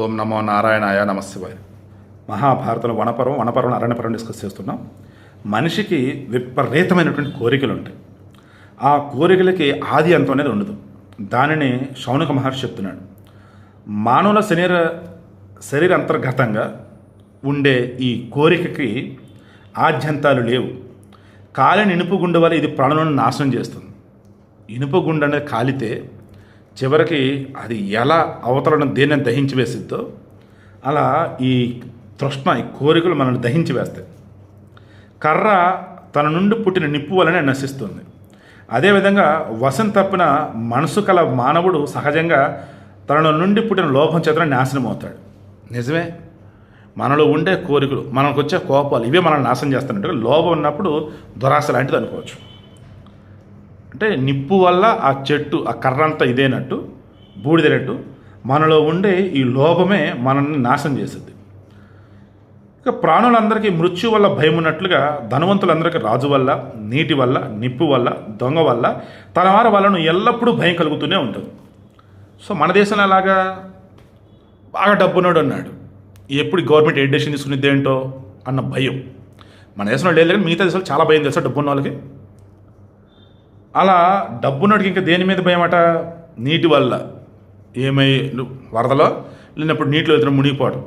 ఓం నమో నారాయణాయ నమశివాయ. మహాభారతంలో వనపర్వం అరణ్యపర్వం డిస్కస్ చేస్తున్నాం. మనిషికి విపరీతమైనటువంటి కోరికలు ఉంటాయి. ఆ కోరికలకి ఆది అంతం అనేది ఉండదు. దానిని శౌనక మహర్షి చెప్తున్నాడు. మానవుల శరీర అంతర్గతంగా ఉండే ఈ కోరికకి ఆద్యంతాలు లేవు. కాలిని ఇనుపు గుండె వల్ల ఇది ప్రాణులను నాశనం చేస్తుంది. ఇనుప గుండె అనేది కాలితే చివరికి అది ఎలా అవతలను దేన్ని దహించి వేసిద్దో అలా ఈ తృష్ణ, ఈ కోరికలు మనల్ని దహించి వేస్తాయి. కర్ర తన నుండి పుట్టిన నిప్పు వలనే నశిస్తుంది. అదేవిధంగా వశం తప్పిన మనసు కల మానవుడు సహజంగా తన నుండి పుట్టిన లోభం చేత నాశనం అవుతాడు. నిజమే, మనలో ఉండే కోరికలు, మనకు వచ్చే కోపాలు ఇవే మనల్ని నాశనం చేస్తున్నట్టుగా లోభం ఉన్నప్పుడు దురాశ లాంటిది అనుకోవచ్చు. అంటే నిప్పు వల్ల ఆ చెట్టు, ఆ కర్ర అంతా ఇదేనట్టు, బూడిదైనట్టు మనలో ఉండే ఈ లోభమే మనల్ని నాశనం చేస్తుంది. ఇక ప్రాణులందరికీ మృత్యు వల్ల భయం ఉన్నట్లుగా ధనవంతులందరికీ రాజు వల్ల, నీటి వల్ల, నిప్పు వల్ల, దొంగ వల్ల, తన వారి వలన ఎల్లప్పుడూ భయం కలుగుతూనే ఉంటుంది. సో మన దేశంలో అలాగా బాగా డబ్బున్నాడు అన్నాడు, ఎప్పుడు గవర్నమెంట్ ఏ డెసిషన్ తీసుకునేది ఏంటో అన్న భయం. మన దేశంలో లేదు, కానీ మిగతా దేశాలు చాలా భయం తెలుసా డబ్బున్న వాళ్ళకి. అలా డబ్బున్నోడికి ఇంకా దేని మీద భయం అట? నీటి వల్ల ఏమై వరదలో లేనప్పుడు నీటిలో ఎదురు మునిగిపోవడం,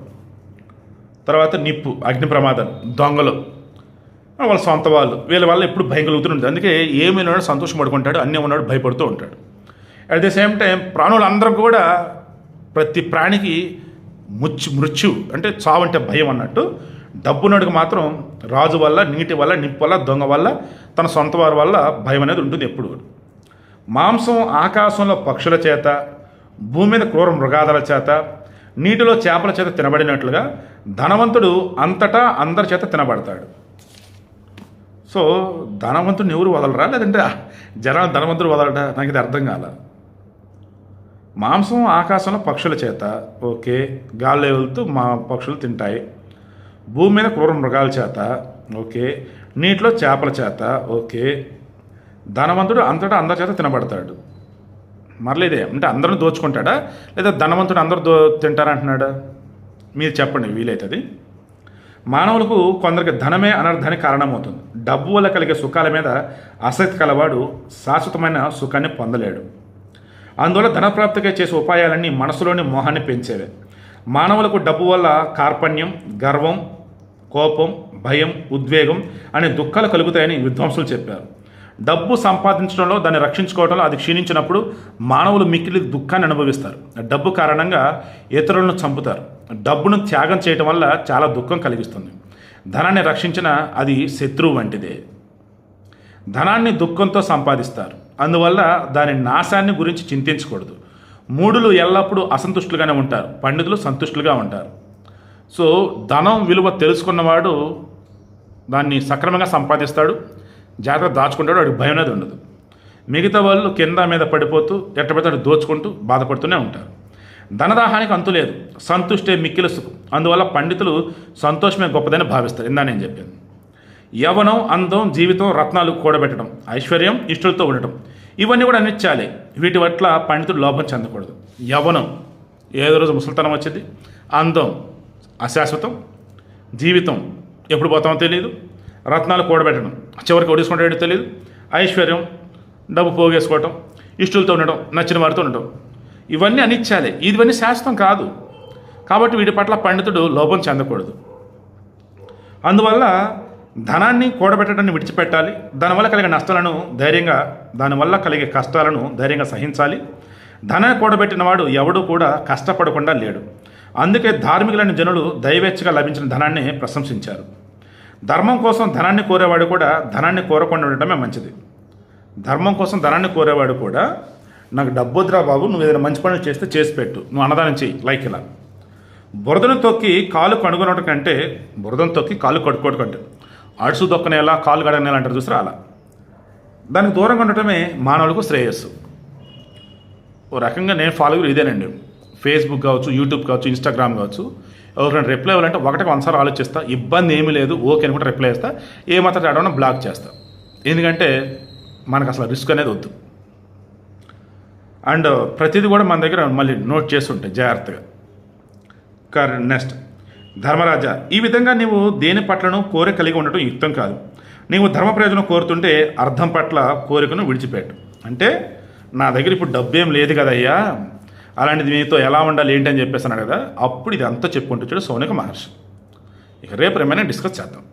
తర్వాత నిప్పు, అగ్ని ప్రమాదాలు, దొంగలు, వాళ్ళ సొంత వాళ్ళు, వీళ్ళ వల్ల ఎప్పుడు భయం కలుగుతుంటుంది. అందుకే ఏమి ఉన్నాడు సంతోషం పడుకుంటాడు, అన్నీ ఉన్నాడు భయపడుతూ ఉంటాడు. అట్ ది సేమ్ టైం ప్రాణులందరూ కూడా ప్రతి ప్రాణికి మృత్యు అంటే చావు అంటే భయం అన్నట్టు, డబ్బున్నోడికి మాత్రం రాజు వల్ల, నీటి వల్ల, నిప్పు వల్ల, దొంగ వల్ల, తన సొంత వారి వల్ల భయం అనేది ఉంటుంది ఎప్పుడు. మాంసం ఆకాశంలో పక్షుల చేత, భూమి మీద క్రూర మృగాదాల చేత, నీటిలో చేపల చేత తినబడినట్లుగా ధనవంతుడు అంతటా అందరి చేత తినబడతాడు. సో ధనవంతుడిని ఎవరు వదలరా? లేదంటే జనాలు ధనవంతుడు వదలరా? నాకు ఇది అర్థం కాల. మాంసం ఆకాశంలో పక్షుల చేత, ఓకే, గాల్లో వెళ్తూ మా పక్షులు తింటాయి. భూమి మీద క్రూర మృగాల చేత, ఓకే, నీటిలో చేపల చేత, ఓకే, ధనవంతుడు అంతటా అందరి చేత తినబడతాడు. మరలేదే అంటే అందరిని దోచుకుంటాడా, లేదా ధనవంతుడు అందరూ తింటారంటున్నాడా? మీరు చెప్పండి, వీలవుతుంది. మానవులకు కొందరికి ధనమే అనర్థానికి కారణమవుతుంది. డబ్బు వల్ల కలిగే సుఖాల మీద ఆసక్తి కలవాడు శాశ్వతమైన సుఖాన్ని పొందలేడు. అందువల్ల ధనప్రాప్తిగా చేసే ఉపాయాలన్నీ మనసులోని మోహాన్ని పెంచేవే. మానవులకు డబ్బు వల్ల కార్పణ్యం, గర్వం, కోపం, భయం, ఉద్వేగం అనే దుఃఖాలు కలుగుతాయని విద్వాంసులు చెప్పారు. డబ్బు సంపాదించడంలో, దాన్ని రక్షించుకోవడంలో అది క్షీణించినప్పుడు మానవులు మిక్కిలి దుఃఖాన్ని అనుభవిస్తారు. డబ్బు కారణంగా ఇతరులను చంపుతారు. డబ్బును త్యాగం చేయటం వల్ల చాలా దుఃఖం కలిగిస్తుంది. ధనాన్ని రక్షించిన అది శత్రువు వంటిదే. ధనాన్ని దుఃఖంతో సంపాదిస్తారు. అందువల్ల దాని నాశాన్ని గురించి చింతించకూడదు. మూఢులు ఎల్లప్పుడూ అసంతుష్టులుగానే ఉంటారు, పండితులు సంతుష్టులుగా ఉంటారు. సో ధనం విలువ తెలుసుకున్నవాడు దాన్ని సక్రమంగా సంపాదిస్తాడు, జాగ్రత్త దాచుకుంటాడు, వాడికి భయం అనేది ఉండదు. మిగతా వాళ్ళు కింద మీద పడిపోతూ ఎట్టబెట్టాడు దోచుకుంటూ బాధపడుతూనే ఉంటారు. ధనదాహానికి అంతు లేదు, సంతుష్టే మిక్కిలి సుఖం. అందువల్ల పండితులు సంతోషమే గొప్పదని భావిస్తారు. ఇందా నేను చెప్పాను. యవనం, అందం, జీవితం, రత్నాలు కూడబెట్టడం, ఐశ్వర్యం, ఇష్టలతో ఉండటం, ఇవన్నీ కూడా అనిచ్చాలి. వీటి పట్ల పండితుడు లోభం చెందకూడదు. యవనం ఏదో రోజు ముసలితనం వచ్చింది, అందం అశాశ్వతం, జీవితం ఎప్పుడు పోతామో తెలియదు, రత్నాలు కూడబెట్టడం చివరికి ఒడిసుకుంటాడో తెలియదు, ఐశ్వర్యం డబ్బు పోగేసుకోవటం, ఇష్టలతో ఉండటం, నచ్చిన వారితో ఉండటం, ఇవన్నీ అనిచ్చాలి. ఇవన్నీ శాశ్వతం కాదు. కాబట్టి వీటి పట్ల పండితుడు లోభం చెందకూడదు. అందువల్ల ధనాన్ని కూడబెట్టడాన్ని విడిచిపెట్టాలి. దానివల్ల కలిగే నష్టాలను దానివల్ల కలిగే కష్టాలను ధైర్యంగా సహించాలి. ధనాన్ని కూడబెట్టిన వాడు ఎవడూ కూడా కష్టపడకుండా లేడు. అందుకే ధార్మికులైన జనులు దైవేచ్ఛగా లభించిన ధనాన్ని ప్రశంసించారు. ధర్మం కోసం ధనాన్ని కోరేవాడు కూడా ధనాన్ని కోరకుండా ఉండటమే మంచిది. ధర్మం కోసం ధనాన్ని కోరేవాడు కూడా, నాకు డబ్బొద్దురా బాబు, నువ్వు ఏదైనా మంచి పనులు చేస్తే చేసి పెట్టు, నువ్వు అన్నదానం చెయ్యి, లైక్ ఇలా. బురదను తొక్కి కాలు కనుగొనడం కంటే, బురదను తొక్కి కాలు కడుక్కోవడం కంటే, అడుసు దొక్కనేలా కాలు గడనేలా అంటారు చూసారా, అలా దానికి దూరంగా ఉండటమే మానవులకు శ్రేయస్సు. ఓ రకంగా నేను ఫాలో ఇదేనండి. ఫేస్బుక్ కావచ్చు, యూట్యూబ్ కావచ్చు, ఇన్స్టాగ్రామ్ కావచ్చు, ఎవరికైనా రిప్లై ఇవ్వాలంటే ఒకటికి 100 సార్లు ఆలోచిస్తా. ఇబ్బంది ఏమీ లేదు, ఓకే అనుకుంటే రిప్లై ఇస్తా. ఏమాత్రం ఆడమన్నా బ్లాక్ చేస్తా. ఎందుకంటే మనకు అసలు రిస్క్ అనేది వద్దు. అండ్ ప్రతిదీ కూడా మన దగ్గర మళ్ళీ నోట్ చేస్తుంటాయి జాగ్రత్తగా. నెక్స్ట్ ధర్మరాజ, ఈ విధంగా నీవు దేని పట్లను కోరిక కలిగి ఉండటం యుక్తం కాదు. నీవు ధర్మ ప్రయోజనం కోరుతుంటే అర్థం పట్ల కోరికను విడిచిపెట్టు. అంటే నా దగ్గర ఇప్పుడు డబ్బేం లేదు కదయ్యా, అలాంటిది మీతో ఎలా ఉండాలి ఏంటి అని చెప్పేసి అన్నాడు కదా. అప్పుడు ఇది అంతా చెప్పుకుంటూ వచ్చాడు శౌనక మహర్షి. ఇక రేపు ఏమైనా డిస్కస్ చేద్దాం.